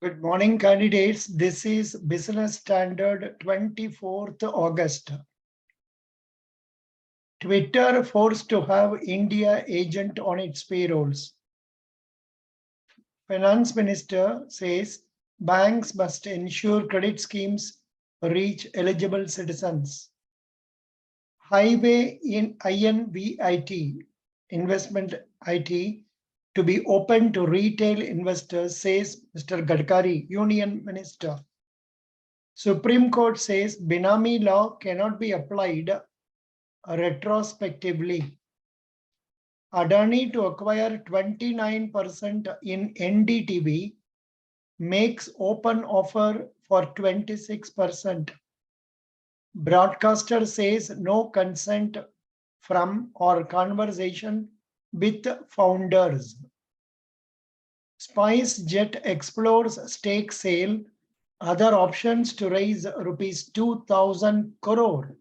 Good morning, candidates. This is Business Standard 24th August. Twitter forced to have India agent on its payrolls. Finance Minister says banks must ensure credit schemes reach eligible citizens. Highway in INVIT, investment IT, to be open to retail investors, says Mr. Gadkari, Union Minister. Supreme Court says Binami law cannot be applied retrospectively. Adani to acquire 29% in NDTV makes open offer for 26%. Broadcaster says no consent from or conversation with founders. SpiceJet explores stake sale, other options to raise rupees 2,000 crore.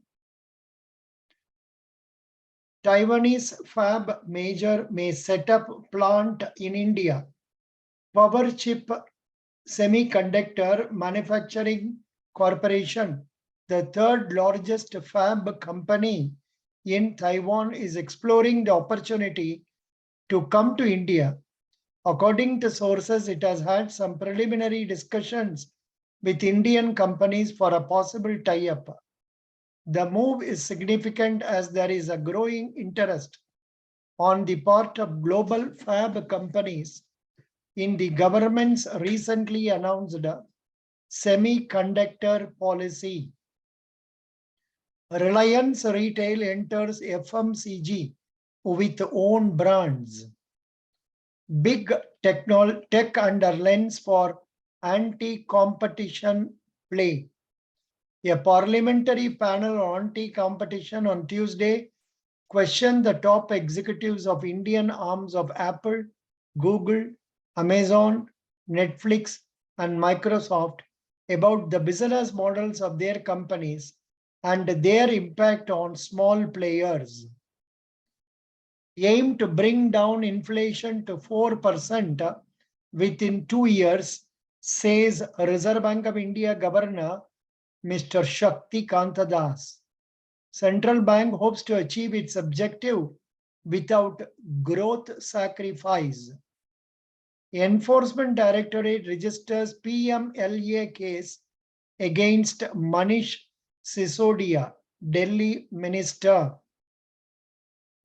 Taiwanese fab major may set up plant in India. Power Chip Semiconductor Manufacturing Corporation, the third largest fab company in Taiwan, is exploring the opportunity to come to India. According to sources, it has had some preliminary discussions with Indian companies for a possible tie-up. The move is significant as there is a growing interest on the part of global fab companies in the government's recently announced semiconductor policy. Reliance Retail enters FMCG with own brands. Big tech under lens for anti-competition play. A parliamentary panel on anti-competition on Tuesday questioned the top executives of Indian arms of Apple, Google, Amazon, Netflix, and Microsoft about the business models of their companies and their impact on small players. Aim to bring down inflation to 4% within 2 years, says Reserve Bank of India Governor Mr. Shakti Kanta Das. Central Bank hopes to achieve its objective without growth sacrifice. Enforcement Directorate registers PMLA case against Manish Sisodia, Delhi Minister.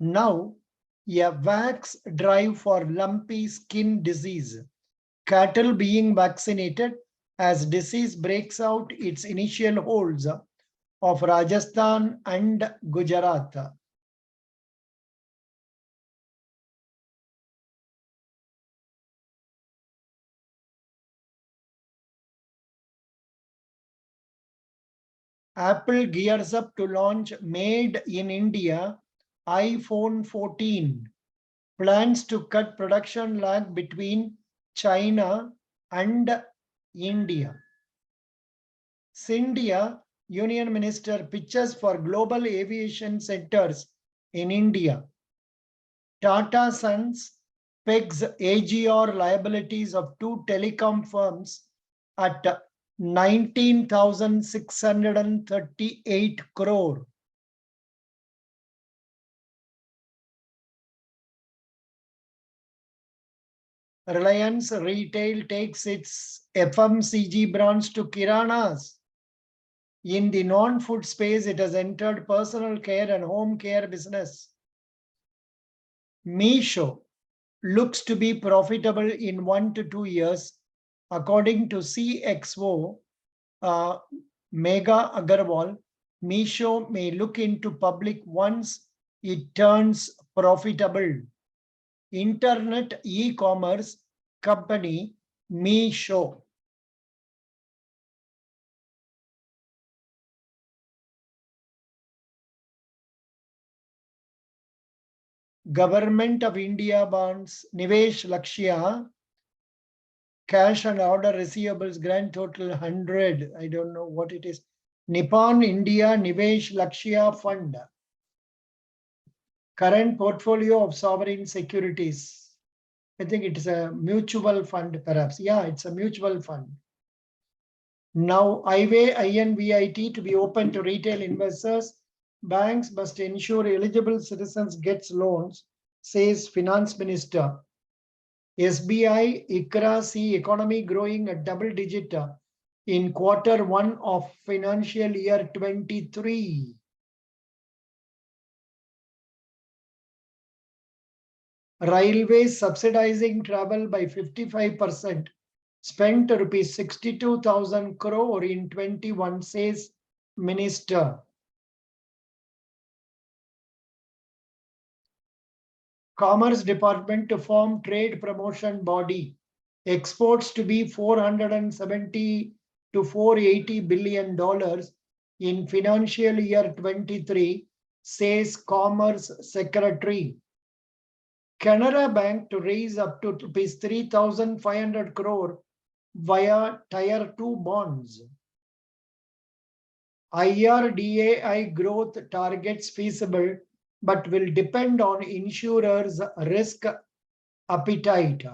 Now, a vax drive for lumpy skin disease. Cattle being vaccinated as disease breaks out its initial holds of Rajasthan and Gujarat. Apple gears up to launch Made in India iPhone 14. Plans to cut production lag between China and India. India Union Minister pitches for global aviation centers in India. Tata Sons pegs AGR liabilities of two telecom firms at 19,638 crore. Reliance Retail takes its FMCG brands to Kiranas. In the non-food space, it has entered personal care and home care business. Meesho looks to be profitable in 1 to 2 years, according to CXO Mega Agarwal. Meesho may look into public once it turns profitable. Internet e-commerce company Meesho. Government of India bonds Nivesh Lakshya. Cash and order receivables grand total 100. I don't know what it is. Nippon India Nivesh Lakshya Fund. Current portfolio of sovereign securities. I think it is a mutual fund, perhaps. Yeah, it's a mutual fund. Now, INVIT to be open to retail investors, banks must ensure eligible citizens gets loans, says Finance Minister. SBI, ICRA see economy growing at double digit in Q1 of financial year 23. Railways subsidizing travel by 55%, spent rupees 62,000 crore in 21, says Minister. Commerce Department to form trade promotion body. Exports to be 470 to 480 billion dollars in financial year 23, says Commerce Secretary. Canara Bank to raise up to rupees 3,500 crore via Tier 2 bonds. IRDAI growth targets feasible, but will depend on insurers' risk appetite.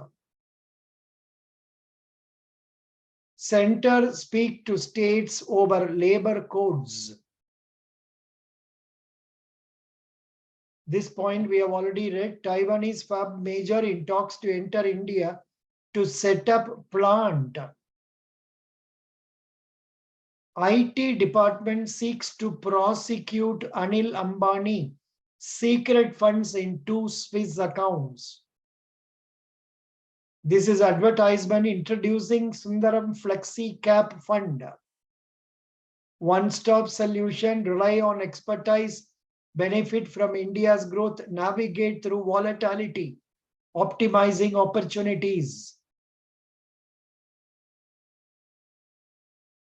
Center speak to states over labor codes. This point we have already read. Taiwanese fab major in talks to enter India to set up plant. IT department seeks to prosecute Anil Ambani secret funds in 2 Swiss accounts. This is advertisement introducing Sundaram Flexi Cap Fund. One-stop solution, rely on expertise, benefit from India's growth, navigate through volatility, optimizing opportunities.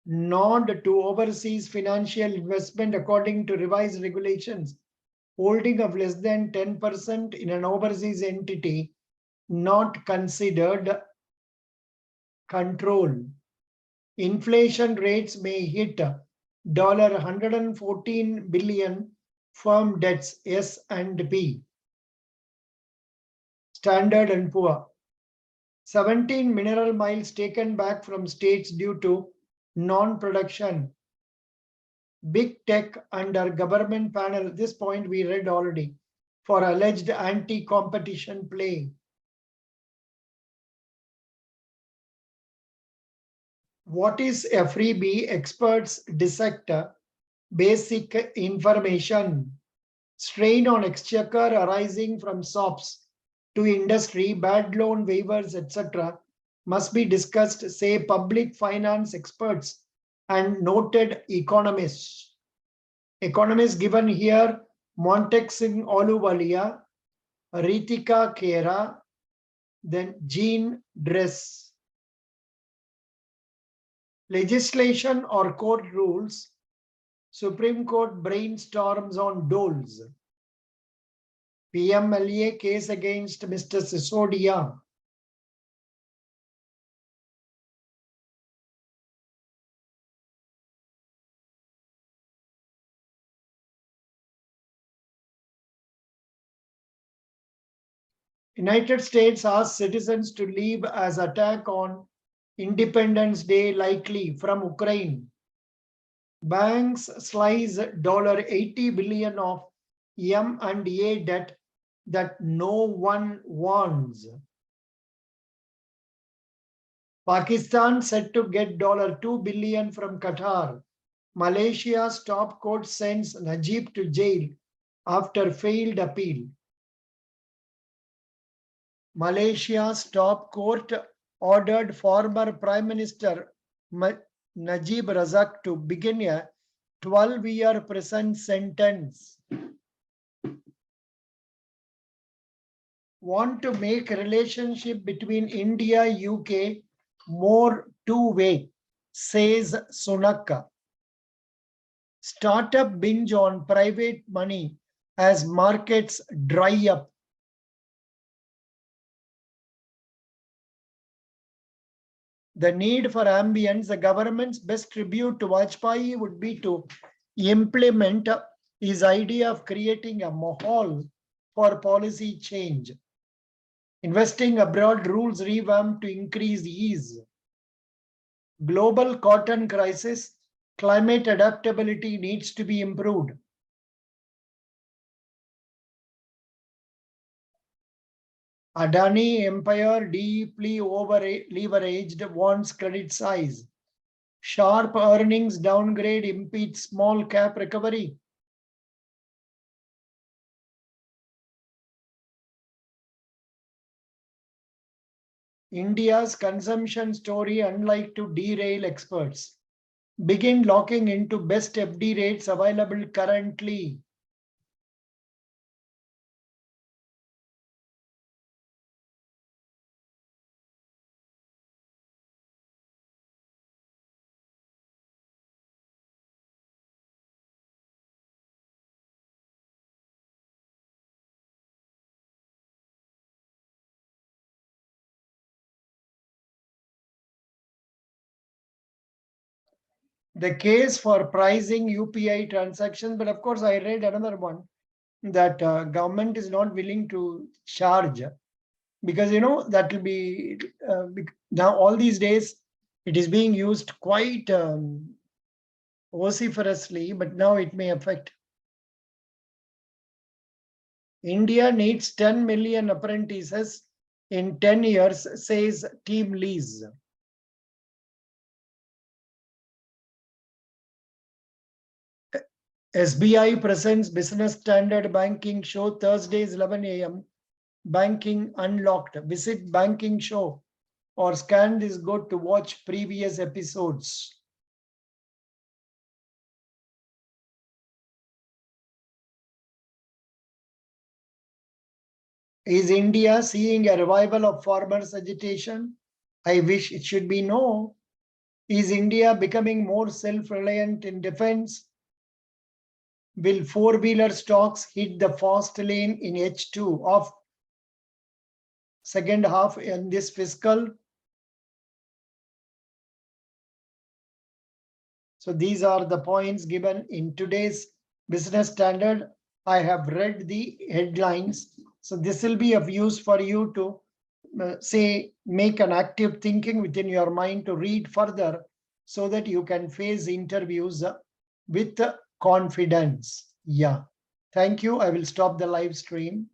Nod to overseas financial investment according to revised regulations. Holding of less than 10% in an overseas entity not considered control. Inflation rates may hit $114 billion firm debts S&P. Standard and Poor. 17 mineral miles taken back from states due to non-production. Big tech under government panel. This point we read already for alleged anti-competition play. What is a freebie? Experts dissect basic information. Strain on exchequer arising from SOPs to industry, bad loan waivers, etc. must be discussed, say public finance experts and noted economists. Economists given here: Montek Singh Ahluwalia, Ritika Khera, then Jean Dress. Legislation or court rules. Supreme Court brainstorms on doles. PMLA case against Mr. Sisodia. United States asks citizens to leave as attack on Independence Day likely from Ukraine. Banks slice $80 billion of M&A debt that no one wants. Pakistan said to get $2 billion from Qatar. Malaysia's top court sends Najib to jail after failed appeal. Malaysia's top court ordered former Prime Minister Najib Razak to begin a 12-year prison sentence. Want to make relationship between India UK more two-way, says Sunaka. Startup binge on private money as markets dry up. The need for ambience. The government's best tribute to Vajpayee would be to implement his idea of creating a mahal for policy change. Investing abroad rules revamped to increase ease. Global cotton crisis, climate adaptability needs to be improved. Adani Empire deeply over-leveraged, wants credit size. Sharp earnings downgrade impedes small cap recovery. India's consumption story unlike to derail experts. Begin locking into best FD rates available currently. The case for pricing UPI transactions, but of course I read another one that government is not willing to charge, because that will be now all these days it is being used quite vociferously, but now it may affect. India needs 10 million apprentices in 10 years, says Team Lees. SBI presents business standard banking show Thursdays 11 a.m. Banking unlocked. Visit banking show or scan this code to watch previous episodes. Is India seeing a revival of farmers' agitation? I wish it should be no. Is India becoming more self-reliant in defense? Will four-wheeler stocks hit the fast lane in H2 of second half in this fiscal? So these are the points given in today's business standard. I have read the headlines. So this will be of use for you to say, make an active thinking within your mind to read further so that you can face interviews with confidence. Yeah. Thank you. I will stop the live stream.